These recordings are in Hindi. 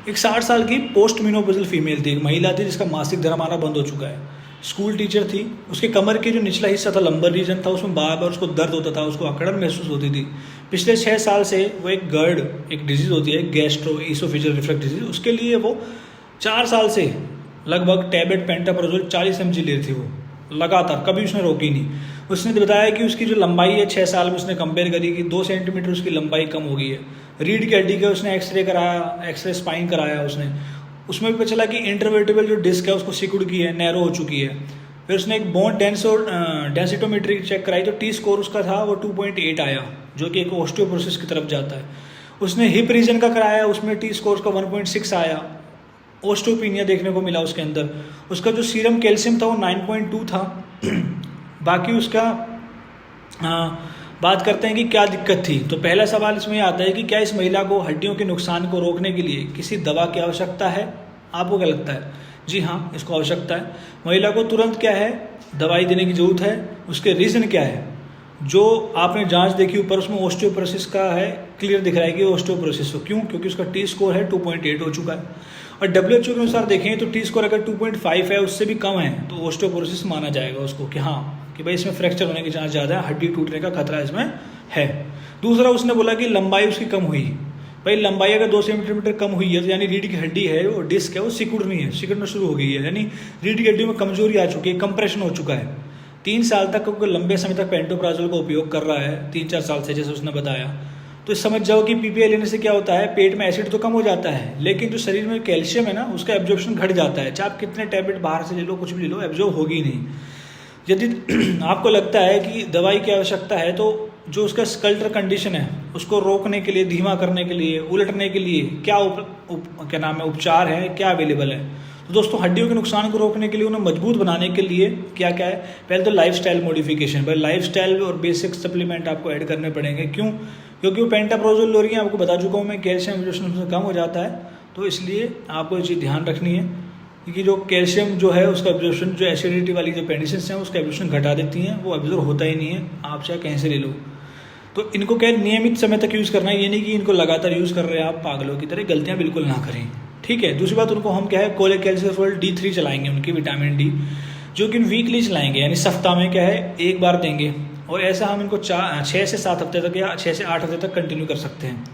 एक 60 साल की पोस्ट मेनोपॉजल फीमेल थी, एक महिला थी जिसका मासिक धर्म आना बंद हो चुका है। स्कूल टीचर थी, उसके कमर के जो निचला हिस्सा था, लंबर रीजन था, उसमें बार बार उसको दर्द होता था, उसको अकड़न महसूस होती थी। पिछले 6 साल से वो एक गर्ड, एक डिजीज़ होती है गैस्ट्रो ईसोफेजियल रिफ्लक्स डिजीज, उसके लिए वो 4 साल से लगभग टैबलेट पेंटाप्रोजोल 40 mg ले रही थी वो लगातार, कभी उसने रोकी नहीं। उसने बताया कि उसकी जो लंबाई है 6 साल में उसने कंपेयर करी कि 2 सेंटीमीटर उसकी लंबाई कम हो गई है। रीढ़ की हड्डी का उसने एक्सरे कराया, एक्सरे स्पाइन कराया उसमें भी पता चला कि इंटरवर्टिबल जो डिस्क है उसको सिकुड़ की है, नैरो हो चुकी है। फिर उसने एक बोन डेंसिटोमेट्री चेक कराई तो टी स्कोर उसका था वो 2.8 आया, जो कि एक ऑस्टियोपोरोसिस की तरफ जाता है। उसने हिप रीजन का कराया, उसमें टी स्कोर उसका 1.6 आया, ओस्टोपिनिया देखने को मिला उसके अंदर। उसका जो सीरम कैल्शियम था वो 9.2 था। बाकी उसका बात करते हैं कि क्या दिक्कत थी। तो पहला सवाल इसमें ये आता है कि क्या इस महिला को हड्डियों के नुकसान को रोकने के लिए किसी दवा की आवश्यकता है? आपको क्या लगता है? जी हाँ, इसको आवश्यकता है। महिला को तुरंत क्या है दवाई देने की जरूरत है। उसके रीज़न क्या है? जो आपने जांच देखी ऊपर उसमें ओस्टियोपोरोसिस का है, क्लियर दिख रहा है कि ओस्टियोपोरोसिस हो। क्यों? क्योंकि उसका टी स्कोर है 2.8 हो चुका है। और WHO के अनुसार देखें तो टी स्कोर अगर 2.5 है, उससे भी कम है, तो ओस्टियोपोरोसिस माना जाएगा उसको कि हाँ कि भाई इसमें फ्रैक्चर होने की चांस ज़्यादा है, हड्डी टूटने का खतरा इसमें है। दूसरा उसने बोला कि लंबाई उसकी कम हुई। भाई लंबाई अगर 2 सेंटीमीटर कम हुई है तो यानी रीढ़ की हड्डी है, वो डिस्क है, वो सिकुड़ना शुरू हो गई है, यानी रीढ़ की हड्डी में कमजोरी आ चुकी है, कंप्रेशन हो चुका है। 3 साल तक वो लंबे समय तक पेंटोप्राजोल का उपयोग कर रहा है, 3-4 साल से, जैसे उसने बताया। तो समझ जाओ कि पीपीआई लेने से क्या होता है, पेट में एसिड तो कम हो जाता है, लेकिन जो शरीर में कैल्शियम है ना, उसका एब्जॉर्प्शन घट जाता है। चाहे आप कितने टैबलेट बाहर से ले लो, कुछ भी ले लो, एब्जॉर्ब होगी नहीं। यदि आपको लगता है कि दवाई की आवश्यकता है तो जो उसका स्कल्टर कंडीशन है उसको रोकने के लिए, धीमा करने के लिए, उलटने के लिए क्या क्या नाम है उपचार है, क्या अवेलेबल है? तो दोस्तों हड्डियों के नुकसान को रोकने के लिए, उन्हें मजबूत बनाने के लिए क्या क्या है? पहले तो लाइफस्टाइल मॉडिफिकेशन, भाई लाइफस्टाइल और बेसिक सप्लीमेंट आपको ऐड करने पड़ेंगे। क्यों? क्योंकि वो पेंटाप्रोजोल लो रही है, आपको बता चुका हूँ मैं, कैल्शियम एब्जॉर्प्शन कम हो जाता है, तो इसलिए आपको ये चीज़ ध्यान रखनी है क्योंकि जो कैल्शियम जो है उसका एब्जॉर्प्शन, जो एसिडिटी वाली जो कंडीशंस हैं उसका एब्जॉर्प्शन घटा देती हैं, वो एब्जॉर्ब होता ही नहीं है, आप चाहे कहीं से ले लो। तो इनको क्या नियमित समय तक यूज़ करना है, ये नहीं कि इनको लगातार यूज़ कर रहे हैं आप पागलों की तरह, गलतियाँ बिल्कुल ना करें, ठीक है। दूसरी बात, उनको हम क्या है कोलेकेल्सिफेरॉल D3 चलाएंगे, उनकी विटामिन डी, जो कि वीकली चलाएंगे, यानी सप्ताह में क्या है एक बार देंगे। और ऐसा हम इनको 6 से 7 हफ्ते तक या 6 से 8 हफ्ते तक कंटिन्यू कर सकते हैं।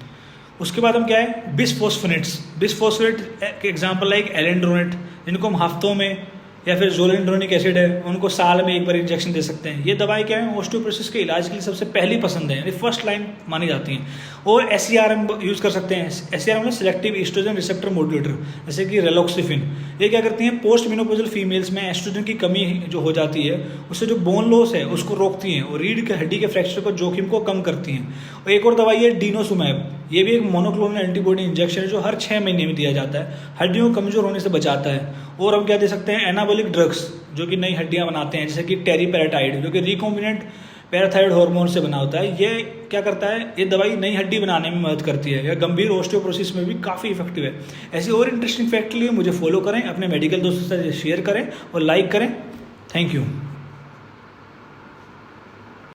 उसके बाद हम क्या है बिसफॉस्फोनेट के एग्जाम्पल लाइक एलेंड्रोनेट, जिनको हम हफ्तों में, या फिर जोलेंड्रोनिक एसिड है उनको साल में एक बार इंजेक्शन दे सकते हैं। ये दवाई क्या है ऑस्टियोपोरोसिस के इलाज के लिए सबसे पहली पसंद है, यानी फर्स्ट लाइन मानी जाती हैं। और SERM यूज़ कर सकते हैं। SERM में सिलेक्टिव एस्ट्रोजन रिसेप्टर मॉड्यूलेटर, जैसे कि रेलॉक्सिफिन। ये क्या करती हैं, पोस्ट मेनोपॉजल फीमेल्स में एस्ट्रोजन की कमी जो हो जाती है उससे जो बोन लॉस है उसको रोकती हैं और रीढ़ के हड्डी के फ्रैक्चर को जोखिम को कम करती हैं। और एक और दवाई है डिनोसुमैब, ये भी एक मोनोक्लोनल एंटीबॉडी इंजेक्शन है जो हर 6 महीने में दिया जाता है, हड्डियों को कमजोर होने से बचाता है। और हम क्या दे सकते हैं, एनाबॉलिक ड्रग्स जो कि नई हड्डियां बनाते हैं, जैसे कि टेरीपेराटाइड जो कि रिकॉम्बिनेंट पैराथाइड हार्मोन से बना होता है। ये क्या करता है, ये दवाई नई हड्डी बनाने में मदद करती है, या गंभीर ऑस्टियोपोरोसिस में भी काफ़ी इफेक्टिव है। ऐसी और इंटरेस्टिंग फैक्ट के लिए मुझे फॉलो करें, अपने मेडिकल दोस्तों से शेयर करें और लाइक करें। Thank you.